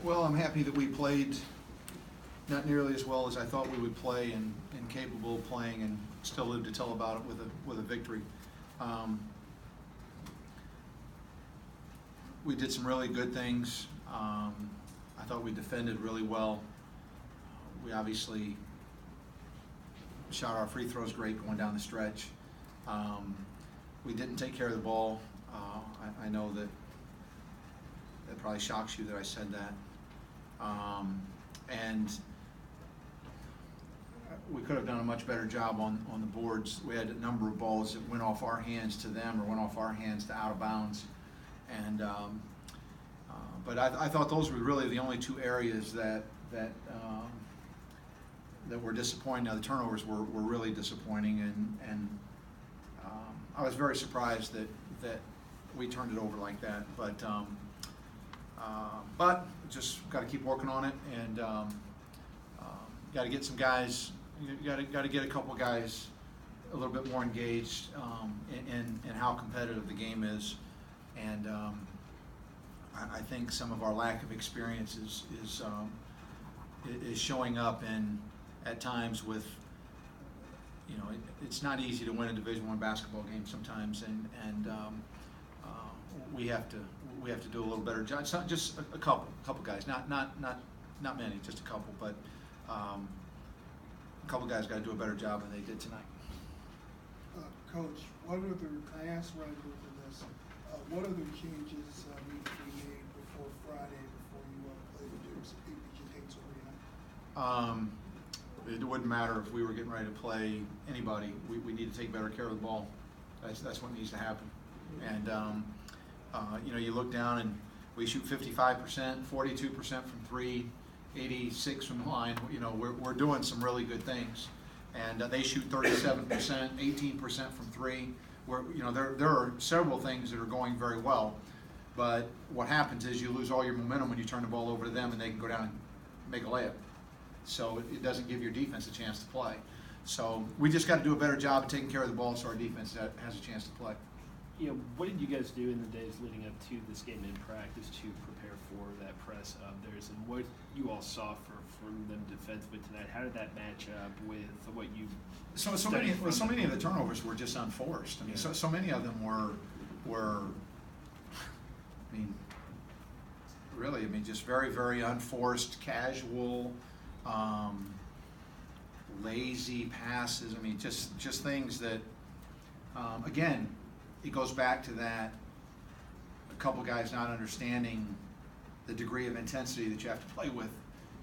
Well, I'm happy that we played not nearly as well as I thought we would play, and capable of playing, and still live to tell about it with a victory. We did some really good things. I thought we defended really well. We obviously shot our free throws great going down the stretch. We didn't take care of the ball. I know that probably shocks you that I said that. And we could have done a much better job on the boards. We had a number of balls that went off our hands to them, or went off our hands to out of bounds. And but I thought those were really the only two areas that were disappointing. Now the turnovers were really disappointing, and I was very surprised that we turned it over like that. But just got to keep working on it, and got to get some guys. You got to get a couple guys a little bit more engaged in how competitive the game is, and I think some of our lack of experience is showing up at times with, you know, it's not easy to win a Division I basketball game sometimes, and we have to do a little better job. It's not just a couple guys, not many, just a couple, but a couple guys got to do a better job than they did tonight. Coach, I asked Roger for this. What other changes need to be made before Friday, before you play the Dukes? Did you take some? It wouldn't matter if we were getting ready to play anybody. We need to take better care of the ball. That's what needs to happen. And you know, you look down and we shoot 55%, 42% from three, 86 from the line. You know, we're doing some really good things. And they shoot 37%, 18% from three. You know, there are several things that are going very well, but what happens is you lose all your momentum when you turn the ball over to them and they can go down and make a layup. So it doesn't give your defense a chance to play. So we just got to do a better job of taking care of the ball so our defense has a chance to play. You know, what did you guys do in the days leading up to this game in practice to prepare for that press of theirs, and what you all saw from them defensively tonight? How did that match up with what you? So many of the turnovers were just unforced. I mean, yeah. so many of them were. I mean, really, I mean, just very, very unforced, casual, lazy passes. I mean, just things that, again, it goes back to that, a couple guys not understanding the degree of intensity that you have to play with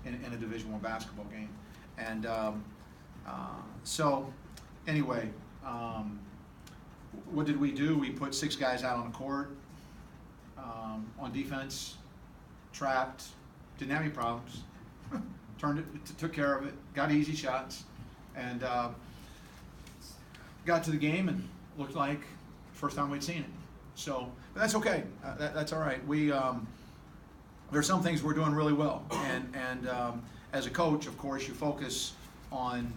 in a Division I basketball game. And so anyway, what did we do? We put 6 guys out on the court on defense, trapped, didn't have any problems, took care of it, got easy shots, and got to the game and looked like first time we'd seen it. So, but that's okay. That's all right. There's some things we're doing really well, and as a coach, of course, you focus on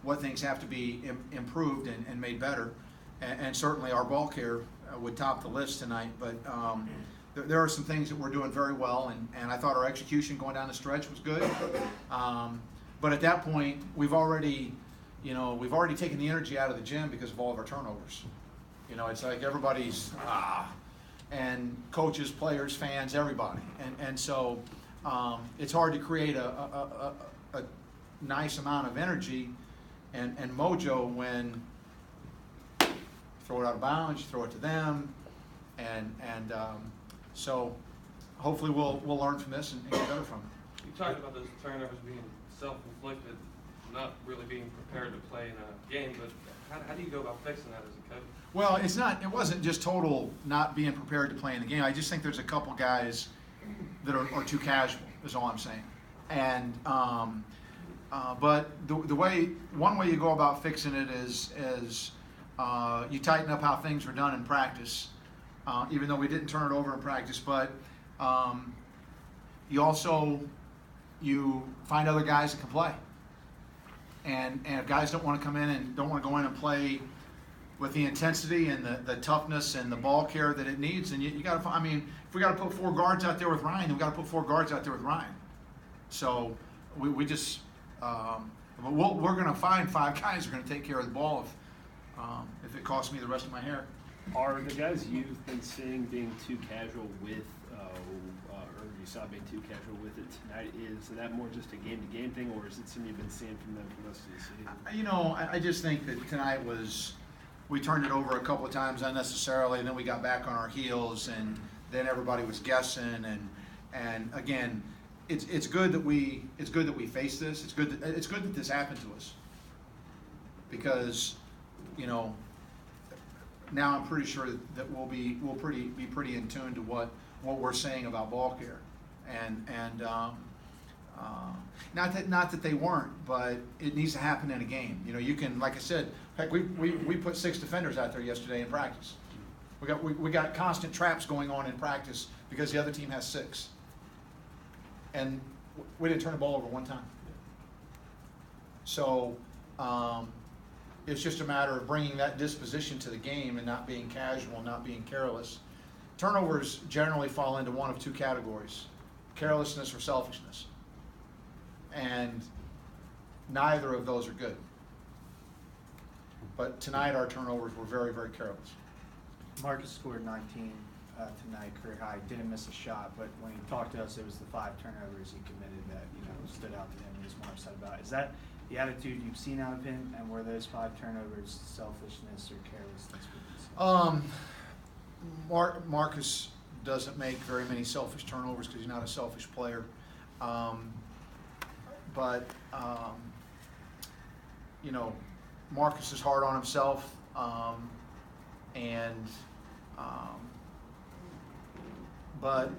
what things have to be improved and made better, and certainly our ball care would top the list tonight. But there are some things that we're doing very well, and I thought our execution going down the stretch was good. But at that point, we've already taken the energy out of the gym because of all of our turnovers. You know, it's like everybody's and coaches, players, fans, everybody, and so it's hard to create a nice amount of energy and mojo when you throw it out of bounds, you throw it to them, and so hopefully we'll learn from this and get better from it. You talked about those turnovers being self-inflicted, not really being prepared to play in a game, but how do you go about fixing that as a coach? Well, it wasn't just total not being prepared to play in the game. I just think there's a couple guys that are too casual, is all I'm saying. And but one way you go about fixing it is you tighten up how things were done in practice, even though we didn't turn it over in practice. But you find other guys that can play. And if guys don't want to come in and don't want to go in and play with the intensity and the toughness and the ball care that it needs. And you got to, I mean, if we got to put 4 guards out there with Ryan, then we got to put 4 guards out there with Ryan. So we just, we're going to find 5 guys who are going to take care of the ball if it costs me the rest of my hair. Are the guys you've been seeing being too casual with, or you saw being too casual with it tonight, is that more just a game-to-game thing, or is it something you've been seeing from them for most of the season? You know, I just think that tonight we turned it over a couple of times unnecessarily, and then we got back on our heels, and then everybody was guessing, and again, it's good that we face this. It's good that this happened to us, because, you know, now I'm pretty sure that we'll be pretty in tune to what we're saying about ball care, and not that they weren't, but it needs to happen in a game. You know, you can, like I said, heck, we put 6 defenders out there yesterday in practice. We got constant traps going on in practice because the other team has 6, and we didn't turn the ball over one time. So it's just a matter of bringing that disposition to the game and not being casual, not being careless. Turnovers generally fall into one of 2 categories: carelessness or selfishness. And neither of those are good. But tonight our turnovers were very, very careless. Marcus scored 19 tonight, career high. Didn't miss a shot, but when he talked to us, it was the 5 turnovers he committed that stood out to him. He was more upset about. Is that the attitude you've seen out of him, and were those 5 turnovers selfishness or carelessness? Marcus doesn't make very many selfish turnovers because he's not a selfish player. But you know, Marcus is hard on himself, but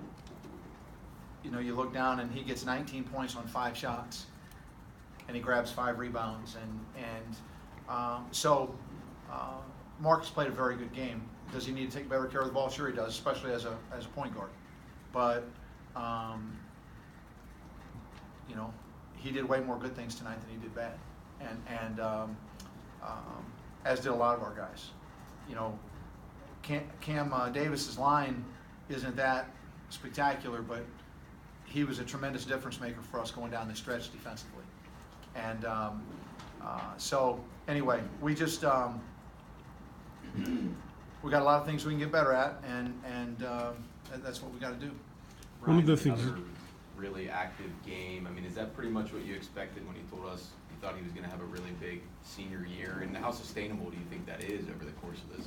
you know, you look down and he gets 19 points on 5 shots, and he grabs 5 rebounds, so Marcus played a very good game. Does he need to take better care of the ball? Sure he does, especially as a point guard. But you know, he did way more good things tonight than he did bad, and as did a lot of our guys. You know, Cam Davis's line isn't that spectacular, but he was a tremendous difference maker for us going down the stretch defensively. And so anyway, we just we got a lot of things we can get better at, and that's what we got to do. One of the things. Really active game. I mean, is that pretty much what you expected when he told us you thought he was going to have a really big senior year? And how sustainable do you think that is over the course of this?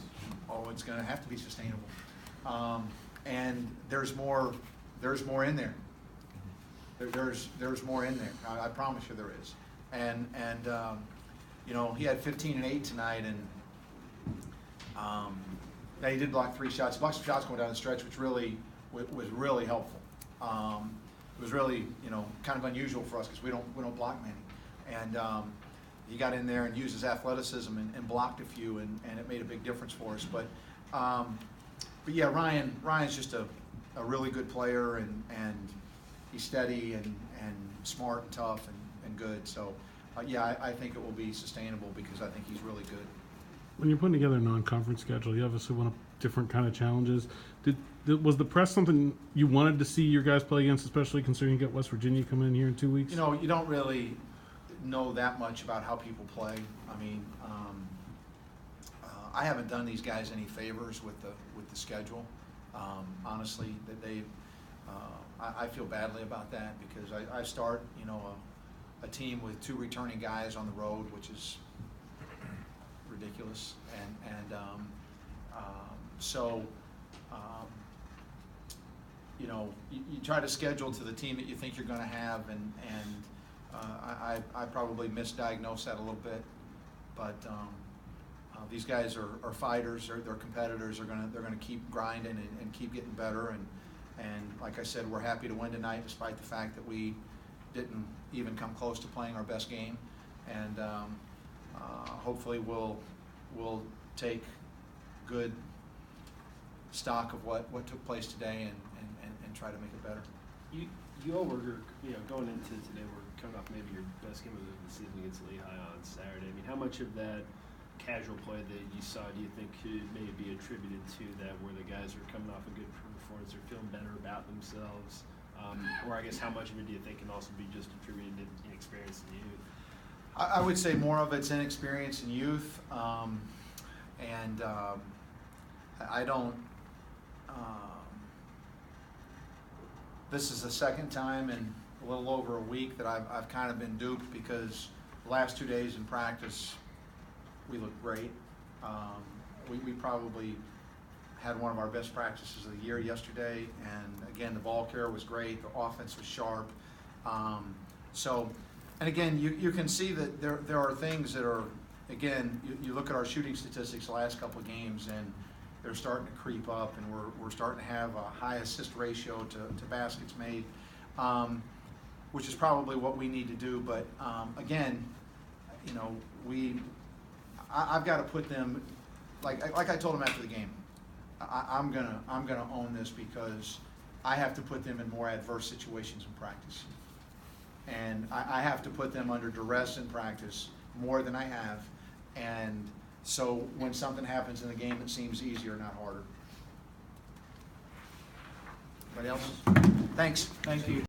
Oh, it's going to have to be sustainable. And there's more in there. There's more in there. I promise you there is. And you know, he had 15 and 8 tonight, and now he did block 3 shots. He blocked some shots going down the stretch, which was really helpful. It was really, you know, kind of unusual for us because we don't block many, and he got in there and used his athleticism and blocked a few, and it made a big difference for us. But yeah, Ryan's just a really good player, and he's steady and smart and tough and good. So yeah, I think it will be sustainable because I think he's really good. When you're putting together a non-conference schedule, you obviously want different kind of challenges. Was the press something you wanted to see your guys play against, especially considering you got West Virginia coming in here in 2 weeks? You know, you don't really know that much about how people play. I mean, I haven't done these guys any favors with the schedule. Honestly, that I feel badly about that because I start, you know, a team with 2 returning guys on the road, which is ridiculous, so you know, you try to schedule to the team that you think you're going to have, and I probably misdiagnosed that a little bit, but these guys are fighters, they're competitors, they're gonna keep grinding and keep getting better, and like I said, we're happy to win tonight despite the fact that we didn't even come close to playing our best game, and hopefully we'll take good stock of what took place today and try to make it better. You all were, you know, going into today, we're coming off maybe your best game of the season against Lehigh on Saturday. I mean, how much of that casual play that you saw do you think could maybe be attributed to that, where the guys are coming off a good performance, they're feeling better about themselves? Or I guess how much of it do you think can also be just attributed to inexperience in youth? I would say more of it's inexperience in youth, and I don't. This is the second time in a little over a week that I've kind of been duped, because the last 2 days in practice we looked great. We probably had one of our best practices of the year yesterday, and again, the ball care was great, the offense was sharp. And again, you can see that there are things that are, again, you look at our shooting statistics the last couple of games, and they're starting to creep up, and we're starting to have a high assist ratio to baskets made, which is probably what we need to do. But again, you know, I've got to put them, like I told them after the game, I'm gonna own this, because I have to put them in more adverse situations in practice, and I have to put them under duress in practice more than I have, and so when something happens in the game, it seems easier, not harder. Anybody else? Thanks. Thank you.